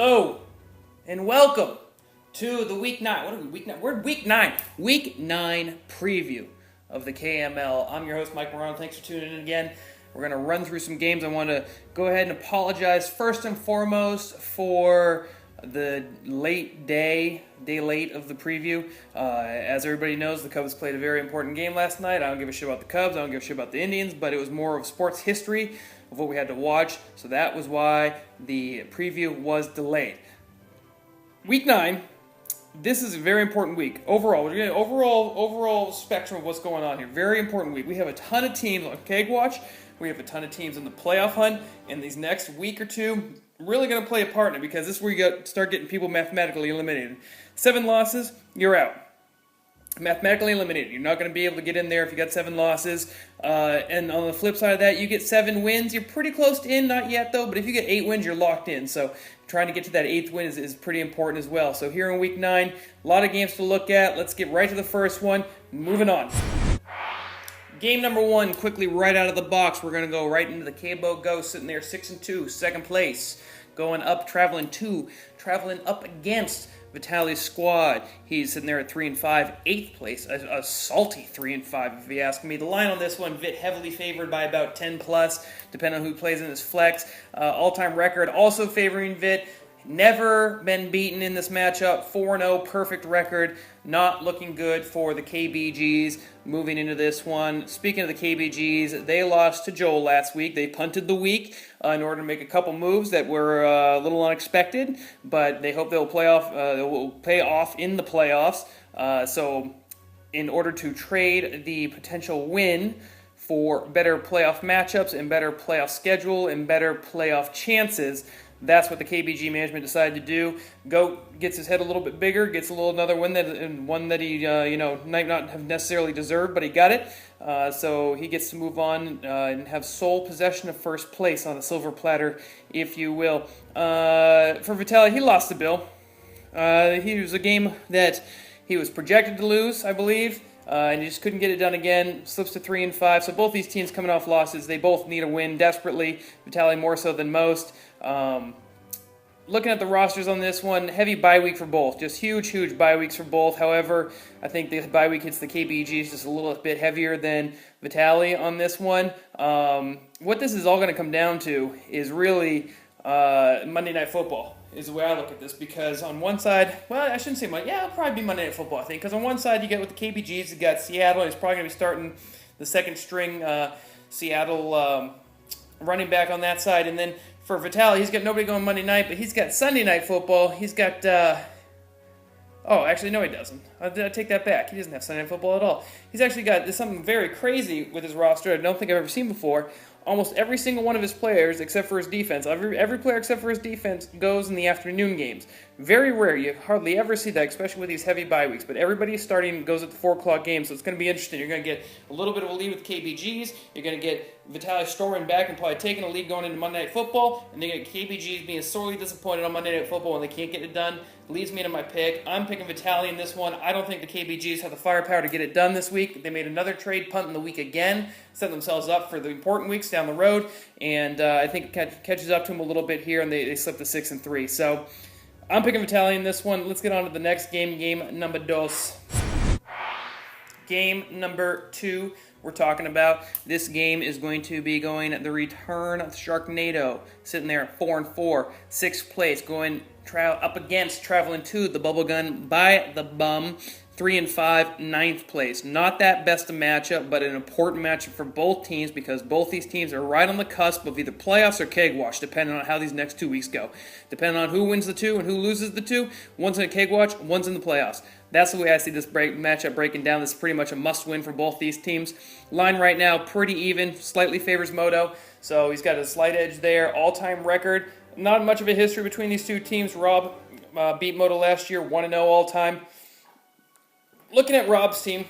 Hello and welcome to the week 9. What are we, week 9? We're week 9. Week 9 preview of the KML. I'm your host, Mike Morano. Thanks for tuning in again. We're going to run through some games. I want to go ahead and apologize first and foremost for the day late of the preview. As everybody knows, the Cubs played a very important game last night. I don't give a shit about the Cubs. I don't give a shit about the Indians, but it was more of sports history of what we had to watch. So that was why the preview was delayed. Week 9, this is a very important week. Overall, we're getting overall spectrum of what's going on here. Very important week. We have a ton of teams on Keg Watch. We have a ton of teams in the playoff hunt. And these next week or two, really going to play a part in it because this is where you start getting people mathematically eliminated. 7 losses, you're out. Mathematically eliminated. You're not going to be able to get in there if you got 7 losses. And on the flip side of that, you get 7 wins. You're pretty close to in, not yet though, but if you get 8 wins, you're locked in. So trying to get to that 8th win is pretty important as well. So here in week 9, a lot of games to look at. Let's get right to the first one. Moving on. Game number 1, quickly right out of the box. We're going to go right into the K-Bo Ghost, sitting there 6-2, second place. Going up, traveling up against Vitaly's squad. He's sitting there at 3-5, 8th place. A salty 3-5, if you ask me. The line on this one, Vit heavily favored by about 10 plus, depending on who plays in his flex. All-time record also favoring Vit. Never been beaten in this matchup. 4-0, perfect record. Not looking good for the KBGs moving into this one. Speaking of the KBGs, they lost to Joel last week. They punted the week in order to make a couple moves that were a little unexpected, but they hope they'll pay off in the playoffs. So in order to trade the potential win for better playoff matchups and better playoff schedule and better playoff chances, that's what the KBG management decided to do. Goat gets his head a little bit bigger, gets another win that he might not have necessarily deserved, but he got it. So he gets to move on and have sole possession of first place on a silver platter, if you will. For Vitaly, he lost the bill. He was a game that he was projected to lose, I believe. And he just couldn't get it done again. Slips to 3-5. So both these teams coming off losses, they both need a win desperately. Vitaly more so than most. Looking at the rosters on this one, heavy bye week for both. Just huge bye weeks for both. However, I think the bye week hits the KBGs just a little bit heavier than Vitaly on this one. What this is all going to come down to is really Monday Night Football is the way I look at this, because on one side, well, I shouldn't say Monday, it'll probably be Monday Night Football, I think, because on one side you get with the KBGs, you got Seattle, and he's probably going to be starting the second string Seattle running back on that side, and then for Vitaly, he's got nobody going Monday night, but he's got Sunday Night Football, he's got, actually, no, he doesn't. I take that back. He doesn't have Sunday Night Football at all. He's actually got something very crazy with his roster I don't think I've ever seen before. Almost every single one of his players, except for his defense, every player except for his defense goes in the afternoon games. Very rare. You hardly ever see that, especially with these heavy bye weeks. But everybody starting goes at the 4 o'clock game, so it's going to be interesting. You're going to get a little bit of a lead with KBGs. You're going to get Vitaly storming back and probably taking a lead going into Monday Night Football. And you're going to get KBGs being sorely disappointed on Monday Night Football when they can't get it done. Leads me to my pick. I'm picking Vitaly in this one. I don't think the KBGs have the firepower to get it done this week. They made another trade punt in the week again, set themselves up for the important weeks down the road, and I think it catches up to them a little bit here, and they slip to 6-3. So I'm picking Vitaly in this one. Let's get on to the next game, game number 2. Game number 2 we're talking about. This game is going to be going the return of Sharknado, sitting there at 4-4, 6th place, going up against traveling to the Bubblegun by the bum, 3-5, 9th place. Not that best a matchup, but an important matchup for both teams because both these teams are right on the cusp of either playoffs or keg wash, depending on how these next 2 weeks go. Depending on who wins the 2 and who loses the 2, one's in a keg wash, one's in the playoffs. That's the way I see this matchup breaking down. This is pretty much a must-win for both these teams. Line right now, pretty even, slightly favors Moto, so he's got a slight edge there. All-time record, not much of a history between these two teams. Rob beat Moto last year, 1-0 all-time. Looking at Rob's team,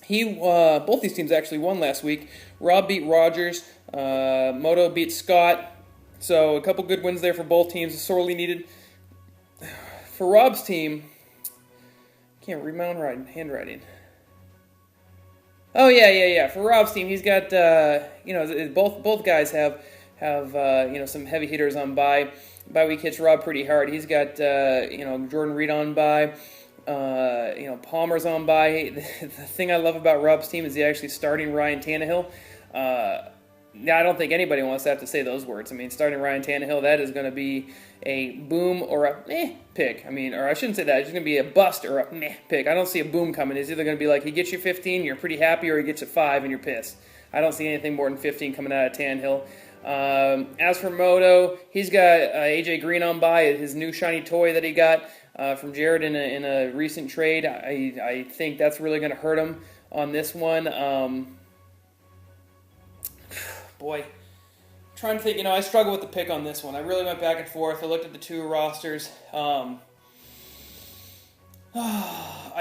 both these teams actually won last week. Rob beat Rogers, Moto beat Scott, so a couple good wins there for both teams, sorely needed. For Rob's team, can't read my own handwriting. Oh yeah. For Rob's team, he's got both guys have some heavy hitters on bye. bye week hits Rob pretty hard. He's got Jordan Reed on bye. Palmer's on bye. The thing I love about Rob's team is he actually starting Ryan Tannehill. Now, I don't think anybody wants to have to say those words. I mean, starting Ryan Tannehill, that is going to be a boom or a meh pick. I mean, or I shouldn't say that. It's going to be a bust or a meh pick. I don't see a boom coming. It's either going to be like he gets you 15, you're pretty happy, or he gets you 5 and you're pissed. I don't see anything more than 15 coming out of Tannehill. As for Moto, he's got A.J. Green on bye, his new shiny toy that he got from Jared in a recent trade. I think that's really going to hurt him on this one. Boy, trying to think, I struggle with the pick on this one. I really went back and forth. I looked at the two rosters. I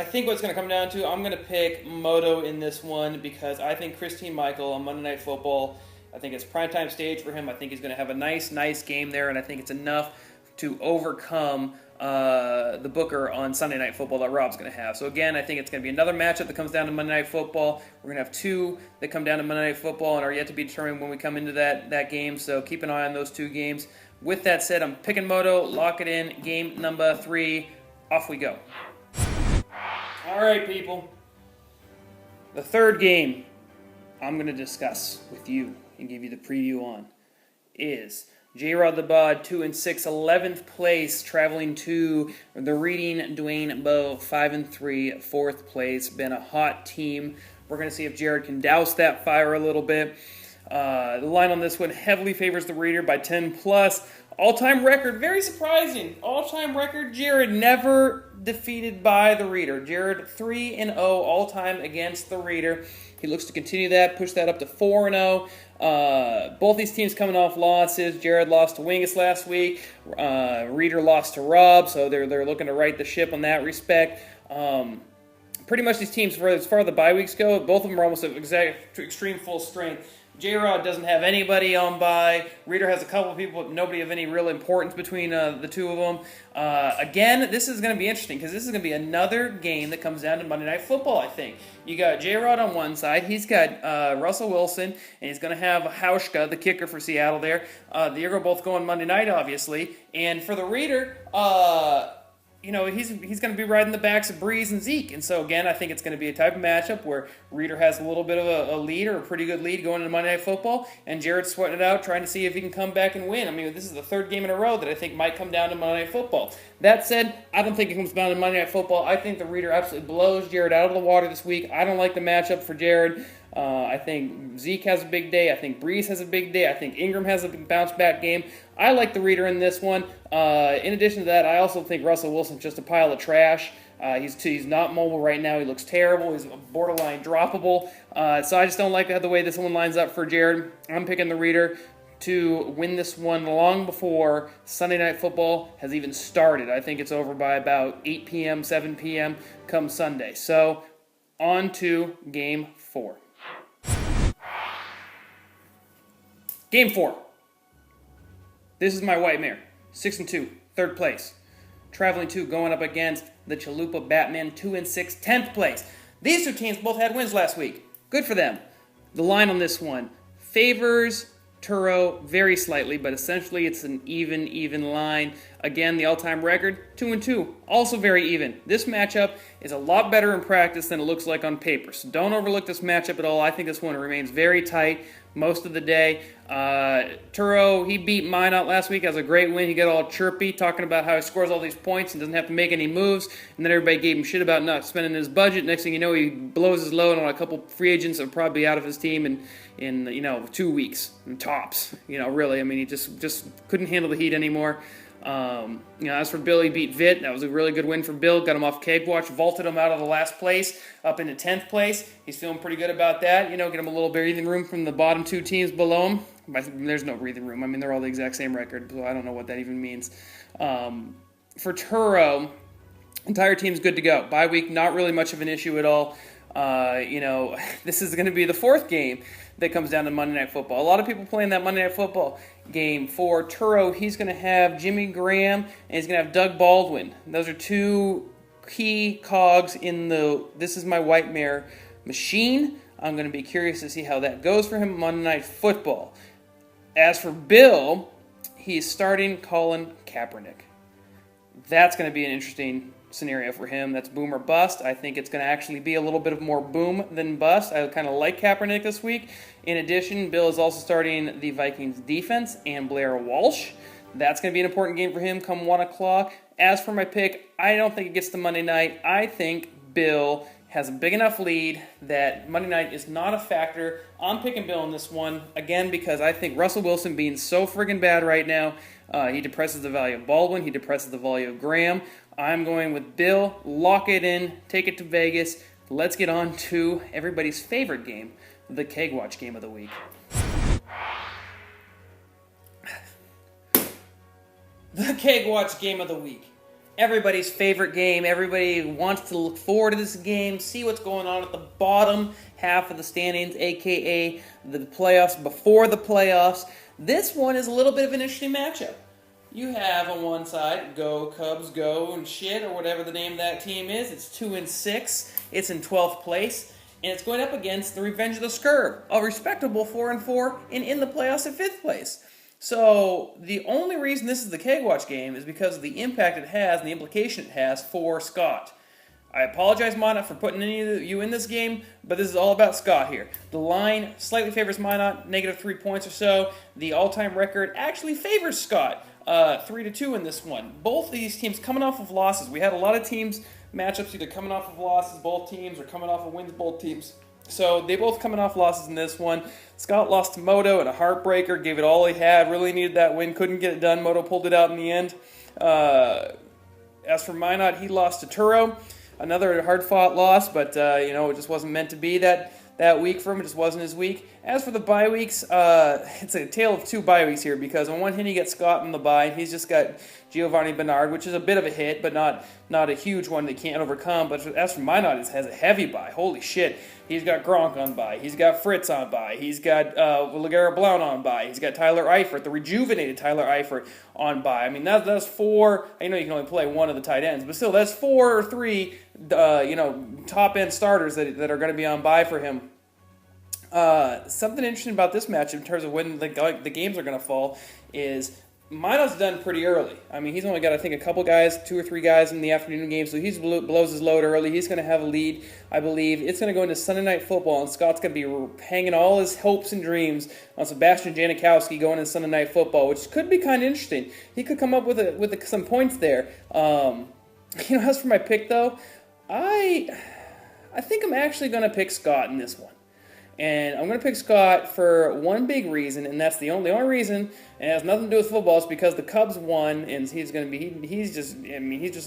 think what's going to come down to, I'm going to pick Moto in this one because I think Christine Michael on Monday Night Football, I think it's primetime stage for him. I think he's going to have a nice game there, and I think it's enough to overcome the Booker on Sunday Night Football that Rob's going to have. So again, I think it's going to be another matchup that comes down to Monday Night Football. We're going to have 2 that come down to Monday Night Football and are yet to be determined when we come into that game. So keep an eye on those 2 games. With that said, I'm picking Moto. Lock it in. Game number 3. Off we go. All right, people. The third game I'm going to discuss with you and give you the preview on is J-Rod the Bod, 2-6, 11th place, traveling to the Reading Dwayne Bowe, 5-3, 4th place. Been a hot team. We're going to see if Jared can douse that fire a little bit. The line on this one heavily favors the Reader by 10 plus. All-time record, very surprising. All-time record, Jared never defeated by the Reader. Jared 3-0 all-time against the Reader. He looks to continue that, push that up to 4-0. Both these teams coming off losses. Jared lost to Wingus last week. Reader lost to Rob, so they're looking to right the ship on that respect. Pretty much these teams, as far as the bye weeks go, both of them are almost at extreme full strength. J-Rod doesn't have anybody on bye. Reader has a couple of people, but nobody of any real importance between the two of them. Again, this is going to be interesting because this is going to be another game that comes down to Monday Night Football, I think. You got J-Rod on one side. He's got Russell Wilson, and he's going to have Hauschka, the kicker for Seattle there. They're both going Monday night, obviously. And for the Reader, he's going to be riding the backs of Breeze and Zeke. And so, again, I think it's going to be a type of matchup where Reader has a little bit of a lead or a pretty good lead going into Monday Night Football, and Jared's sweating it out, trying to see if he can come back and win. I mean, this is the third game in a row that I think might come down to Monday Night Football. That said, I don't think it comes down to Monday Night Football. I think the Reader absolutely blows Jared out of the water this week. I don't like the matchup for Jared. I think Zeke has a big day. I think Breeze has a big day. I think Ingram has a big bounce-back game. I like the Reader in this one. In addition to that, I also think Russell Wilson's just a pile of trash. He's not mobile right now. He looks terrible. He's borderline droppable. So I just don't like the way this one lines up for Jared. I'm picking the Reader to win this one long before Sunday Night Football has even started. I think it's over by about 8 p.m., 7 p.m. come Sunday. So on to Game 4. Game 4. This is my white mare. 6-2, third place. Traveling 2, going up against the Chalupa Batman, 2-6, 10th place. These two teams both had wins last week. Good for them. The line on this one favors Turo very slightly, but essentially it's an even line. Again, the all-time record, 2-2, also very even. This matchup is a lot better in practice than it looks like on paper. So don't overlook this matchup at all. I think this one remains very tight most of the day. Turo, he beat Minot last week. Has a great win. He got all chirpy, talking about how he scores all these points and doesn't have to make any moves. And then everybody gave him shit about not spending his budget. Next thing you know, he blows his load on a couple free agents that are probably out of his team in 2 weeks, tops. Really. I mean, he just couldn't handle the heat anymore. As for Bill, he beat Vitt. That was a really good win for Bill. Got him off cake watch, vaulted him out of the last place up into 10th place. He's feeling pretty good about that. Get him a little breathing room from the bottom 2 teams below him. There's no breathing room. I mean, they're all the exact same record, so I don't know what that even means. For Turo, entire team's good to go. Bye week, not really much of an issue at all. This is going to be the 4th game that comes down to Monday Night Football. A lot of people playing that Monday Night Football game. For Turo, he's going to have Jimmy Graham and he's going to have Doug Baldwin. Those are 2 key cogs in the This Is My White Mare machine. I'm going to be curious to see how that goes for him Monday Night Football. As for Bill, he's starting Colin Kaepernick. That's going to be an interesting scenario for him. That's boom or bust. I think it's going to actually be a little bit of more boom than bust. I kind of like Kaepernick this week. In addition, Bill is also starting the Vikings defense and Blair Walsh. That's going to be an important game for him come 1 o'clock. As for my pick, I don't think it gets to Monday night. I think Bill has a big enough lead that Monday night is not a factor. I'm picking Bill in this one, again, because I think Russell Wilson being so friggin' bad right now, he depresses the value of Baldwin, he depresses the value of Graham. I'm going with Bill. Lock it in. Take it to Vegas. Let's get on to everybody's favorite game, the Keg Watch game of the week. The Keg Watch game of the week. Everybody's favorite game. Everybody wants to look forward to this game, see what's going on at the bottom half of the standings, a.k.a. the playoffs before the playoffs. This one is a little bit of an interesting matchup. You have on one side, go Cubs, go and shit, or whatever the name of that team is. It's 2-6. It's in 12th place. And it's going up against the Revenge of the Scurv, a respectable 4-4 and in the playoffs at 5th place. So the only reason this is the Keg Watch game is because of the impact it has and the implication it has for Scott. I apologize, Minot, for putting any of you in this game, but this is all about Scott here. The line slightly favors Minot, -3 points or so. The all-time record actually favors Scott, 3-2 in this one. Both of these teams coming off of losses. We had a lot of teams, matchups either coming off of losses, both teams, or coming off of wins, both teams. So they both coming off losses in this one. Scott lost to Moto in a heartbreaker, gave it all he had, really needed that win, couldn't get it done. Moto pulled it out in the end. As for Minot, he lost to Turo. Another hard-fought loss, but it just wasn't meant to be that week for him. It just wasn't his week. As for the bye weeks, it's a tale of 2 bye weeks here because on one hand you get Scott in the bye. He's just got Giovanni Bernard, which is a bit of a hit, but not a huge one that he can't overcome. But as for Minot, it has a heavy bye. Holy shit. He's got Gronk on bye. He's got Fritz on bye. He's got LeGarrette Blount on bye. He's got Tyler Eifert, the rejuvenated Tyler Eifert, on bye. I mean, that's 4. I know you can only play one of the tight ends, but still, that's 4 or 3, top-end starters that are going to be on bye for him. Something interesting about this match in terms of when the games are going to fall is Minot's done pretty early. I mean, he's only got, I think, a couple guys, 2 or 3 guys in the afternoon game, so he blows his load early. He's going to have a lead, I believe. It's going to go into Sunday Night Football, and Scott's going to be hanging all his hopes and dreams on Sebastian Janikowski going into Sunday Night Football, which could be kind of interesting. He could come up with some points there. As for my pick, though, I think I'm actually going to pick Scott in this one. And I'm going to pick Scott for one big reason, and that's the only reason, and it has nothing to do with football. It's because the Cubs won, and he's just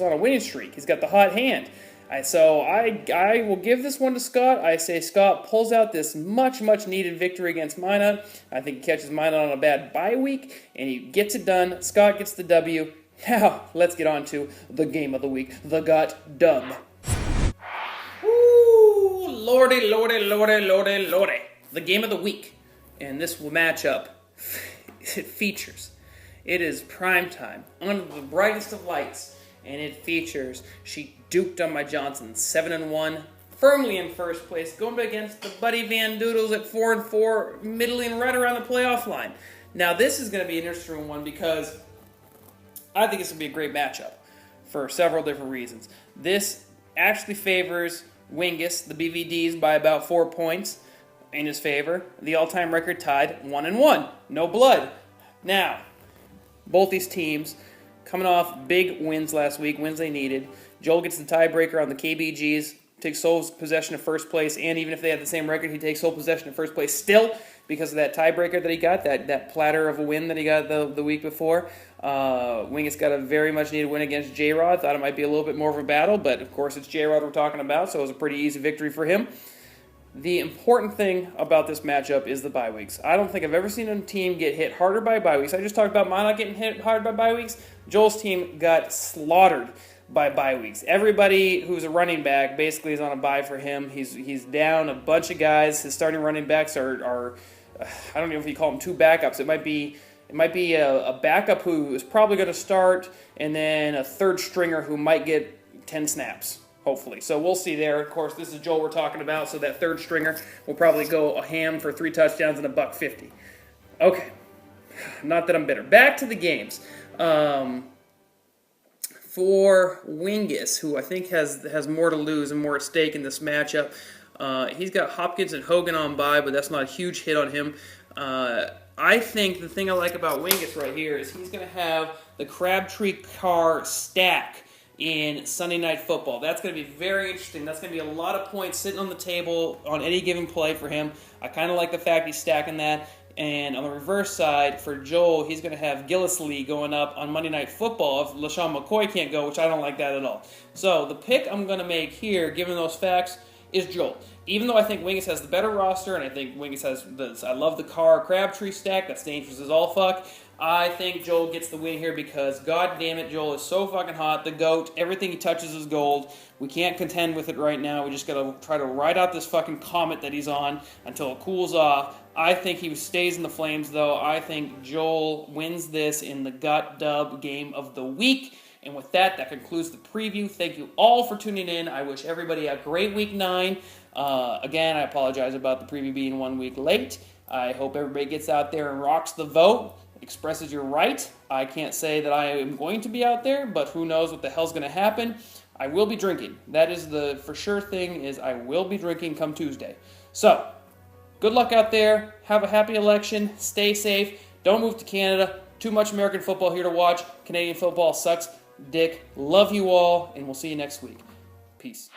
on a winning streak. He's got the hot hand. So I will give this one to Scott. I say Scott pulls out this much needed victory against Minot. I think he catches Minot on a bad bye week, and he gets it done. Scott gets the W. Now let's get on to the game of the week, the Gut Dub. Lordy. The game of the week. And this matchup, it is prime time, under the brightest of lights, and it features, she duked on my Johnson, 7-1, firmly in first place, going against the Buddy Van Doodles at 4-4, middling right around the playoff line. Now, this is going to be an interesting one because I think this will be a great matchup for several different reasons. This actually favors Wingus, the BVDs, by about 4 points in his favor. The all-time record tied 1-1. No blood. Now, both these teams coming off big wins last week, wins they needed. Joel gets the tiebreaker on the KBGs, takes sole possession of first place, and even if they had the same record, he takes sole possession of first place still because of that tiebreaker that he got, that platter of a win that he got the week before. Wingus got a very much needed win against J-Rod. Thought it might be a little bit more of a battle, but of course it's J-Rod we're talking about, so it was a pretty easy victory for him. The important thing about this matchup is the bye weeks. I don't think I've ever seen a team get hit harder by bye weeks. I just talked about Minot getting hit hard by bye weeks. Joel's team got slaughtered by bye weeks. Everybody who's a running back basically is on a bye for him. He's down a bunch of guys. His starting running backs are I don't know if you call them 2 backups. It might be a backup who is probably going to start, and then a third stringer who might get 10 snaps, hopefully. So we'll see there. Of course, this is Joel we're talking about, so that third stringer will probably go a ham for 3 touchdowns and $150. Okay. not that I'm bitter. Back to the games. For Wingus, who I think has more to lose and more at stake in this matchup, he's got Hopkins and Hogan on bye, but that's not a huge hit on him. I think the thing I like about Wingus right here is he's going to have the Crabtree Carr stack in Sunday Night Football. That's going to be very interesting. That's going to be a lot of points sitting on the table on any given play for him. I kind of like the fact he's stacking that. And on the reverse side, for Joel, he's going to have Gillislee going up on Monday Night Football if LaShawn McCoy can't go, which I don't like that at all. So the pick I'm going to make here, given those facts, is Joel. Even though I think Wingus has the better roster, and I think Wingus has I love the Carr Crabtree stack. That's dangerous as all fuck. I think Joel gets the win here because, god damn it, Joel is so fucking hot. The GOAT. Everything he touches is gold. We can't contend with it right now. We just got to try to ride out this fucking comet that he's on until it cools off. I think he stays in the flames, though. I think Joel wins this in the gut dub game of the week. And with that, that concludes the preview. Thank you all for tuning in. I wish everybody a great Week 9. Again, I apologize about the preview being 1 week late. I hope everybody gets out there and rocks the vote, expresses your right. I can't say that I am going to be out there, but who knows what the hell's going to happen. I will be drinking. That is the for sure thing, is I will be drinking come Tuesday. So, good luck out there. Have a happy election. Stay safe. Don't move to Canada. Too much American football here to watch. Canadian football sucks dick. Love you all, and we'll see you next week. Peace.